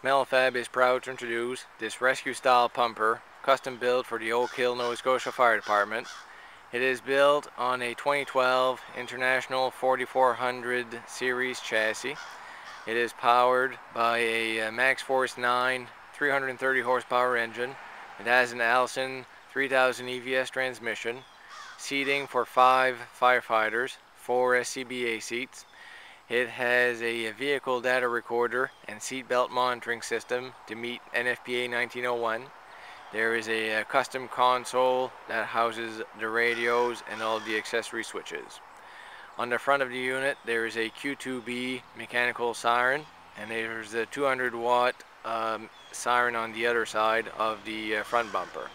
Metalfab is proud to introduce this rescue-style pumper, custom built for the Oakhill, Nova Scotia Fire Department. It is built on a 2012 International 4400 series chassis. It is powered by a Max Force 9 330 horsepower engine. It has an Allison 3000 EVS transmission, seating for 5 firefighters, 4 SCBA seats. It has a vehicle data recorder and seatbelt monitoring system to meet NFPA 1901. There is a custom console that houses the radios and all the accessory switches. On the front of the unit there is a Q2B mechanical siren, and there's a 200 watt siren on the other side of the front bumper.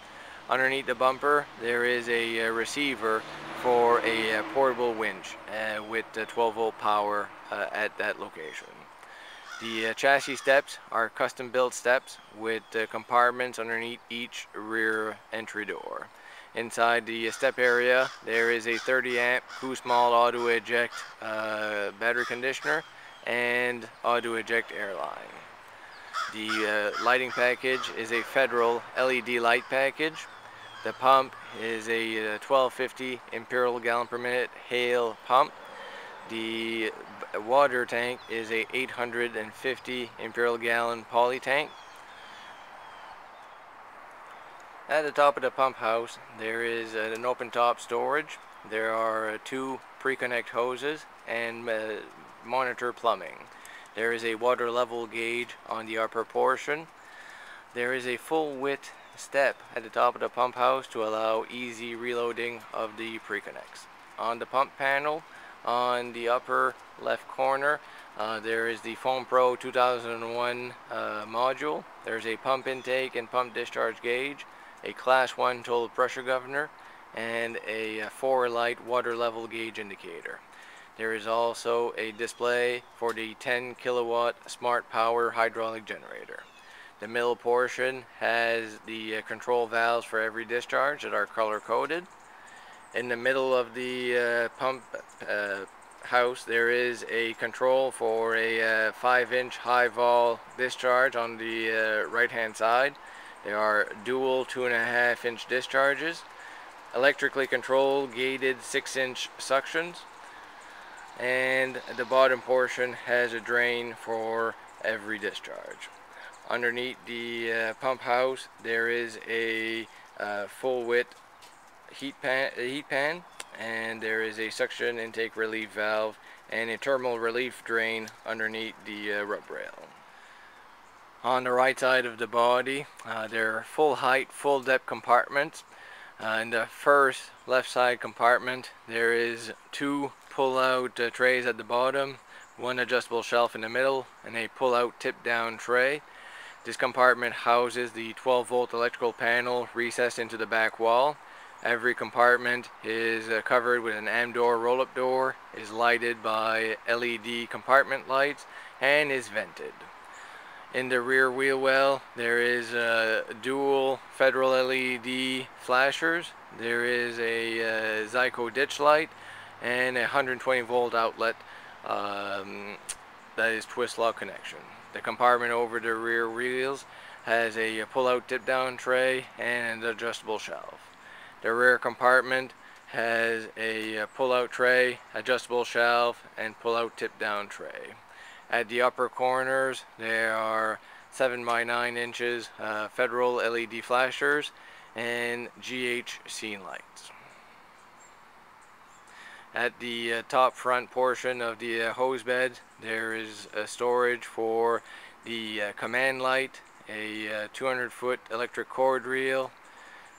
Underneath the bumper there is a receiver for a portable winch with 12 volt power at that location. The chassis steps are custom built steps with compartments underneath each rear entry door. Inside the step area there is a 30 amp Q-Small auto eject battery conditioner and auto eject airline. The lighting package is a Federal LED light package. The pump is a 1250 imperial gallon per minute Hale pump. The water tank is a 850 imperial gallon poly tank. At the top of the pump house there is an open top storage. There are 2 pre-connect hoses and monitor plumbing. There is a water level gauge on the upper portion. There is a full width step at the top of the pump house to allow easy reloading of the pre-connects. On the pump panel on the upper left corner there is the Foam Pro 2001 module. There's a pump intake and pump discharge gauge, a class 1 total pressure governor, and a 4 light water level gauge indicator. There is also a display for the 10 kilowatt smart power hydraulic generator. The middle portion has the control valves for every discharge that are color coded. In the middle of the pump house there is a control for a 5-inch high vol discharge on the right hand side. There are dual 2.5-inch discharges, electrically controlled gated 6-inch suctions, and the bottom portion has a drain for every discharge. Underneath the pump house there is a full width heat pan, and there is a suction intake relief valve and a thermal relief drain underneath the rub rail. On the right side of the body there are full height, full depth compartments. In the first left side compartment there is 2 pull out trays at the bottom, 1 adjustable shelf in the middle, and a pull out tip down tray. This compartment houses the 12 volt electrical panel recessed into the back wall. Every compartment is covered with an Amdor roll-up door, is lighted by LED compartment lights, and is vented. In the rear wheel well there is dual Federal LED flashers. There is a Zyco ditch light and a 120 volt outlet that is twist lock connection. The compartment over the rear wheels has a pull-out tip-down tray and an adjustable shelf. The rear compartment has a pull-out tray, adjustable shelf, and pull-out tip-down tray. At the upper corners there are 7 by 9 inches Federal LED flashers and GH scene lights. At the top front portion of the hose bed there is a storage for the command light, a 200-foot electric cord reel,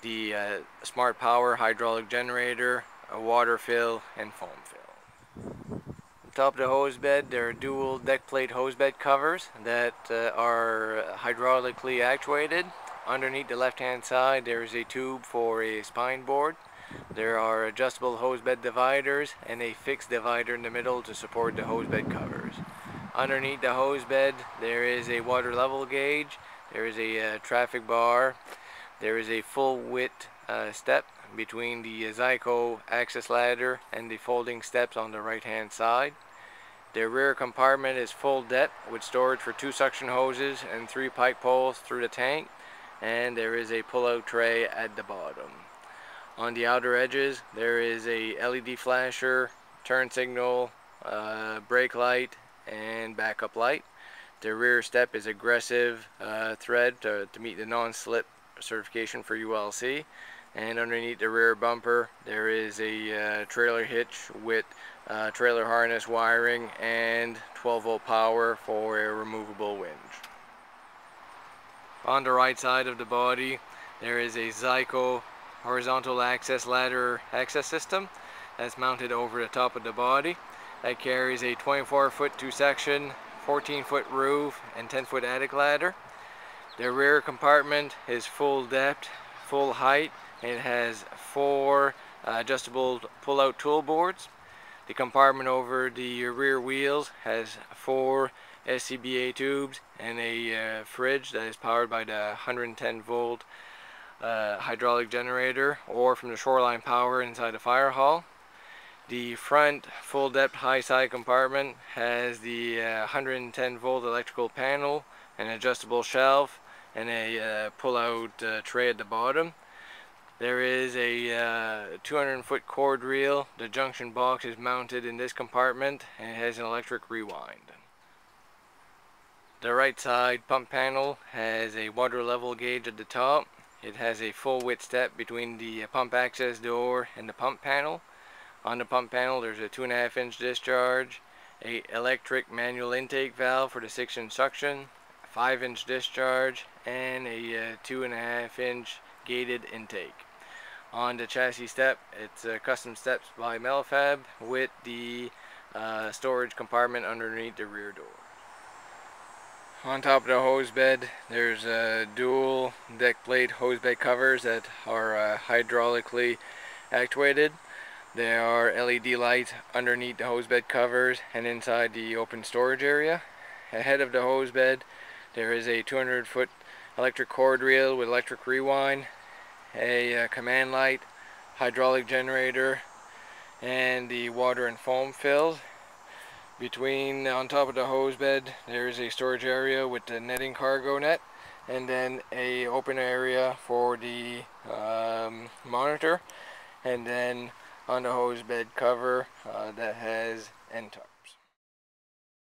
the smart power hydraulic generator, a water fill, and foam fill. On top of the hose bed there are dual deck plate hose bed covers that are hydraulically actuated. Underneath the left hand side there is a tube for a spine board. There are adjustable hose bed dividers and a fixed divider in the middle to support the hose bed covers. Underneath the hose bed there is a water level gauge, there is a traffic bar, there is a full width step between the Zyco access ladder and the folding steps on the right hand side. The rear compartment is full depth with storage for 2 suction hoses and 3 pipe poles through the tank, and there is a pull-out tray at the bottom. On the outer edges there is a LED flasher, turn signal, brake light, and backup light. The rear step is aggressive thread to meet the non-slip certification for ULC, and underneath the rear bumper there is a trailer hitch with trailer harness wiring and 12-volt power for a removable winch. On the right side of the body there is a Zyco horizontal access ladder access system that's mounted over the top of the body. That carries a 24-foot 2-section, 14-foot roof, and 10-foot attic ladder. The rear compartment is full depth, full height, and it has 4 adjustable pull-out tool boards. The compartment over the rear wheels has 4 SCBA tubes and a fridge that is powered by the 110-volt hydraulic generator or from the shoreline power inside the fire hall. The front full depth high side compartment has the 110-volt electrical panel, an adjustable shelf, and a pull-out tray at the bottom. There is a 200-foot cord reel. The junction box is mounted in this compartment and it has an electric rewind. The right side pump panel has a water level gauge at the top. It has a full width step between the pump access door and the pump panel. On the pump panel there's a 2.5-inch discharge, a electric manual intake valve for the 6-inch suction, a 5-inch discharge, and a 2.5-inch gated intake. On the chassis step, it's custom steps by Metalfab with the storage compartment underneath the rear door. On top of the hose bed there's dual deck plate hose bed covers that are hydraulically actuated. There are LED lights underneath the hose bed covers and inside the open storage area. Ahead of the hose bed there is a 200-foot electric cord reel with electric rewind, a command light, hydraulic generator, and the water and foam fills. On top of the hose bed there is a storage area with the netting cargo net, and then a open area for the monitor, and then on the hose bed cover that has end-top.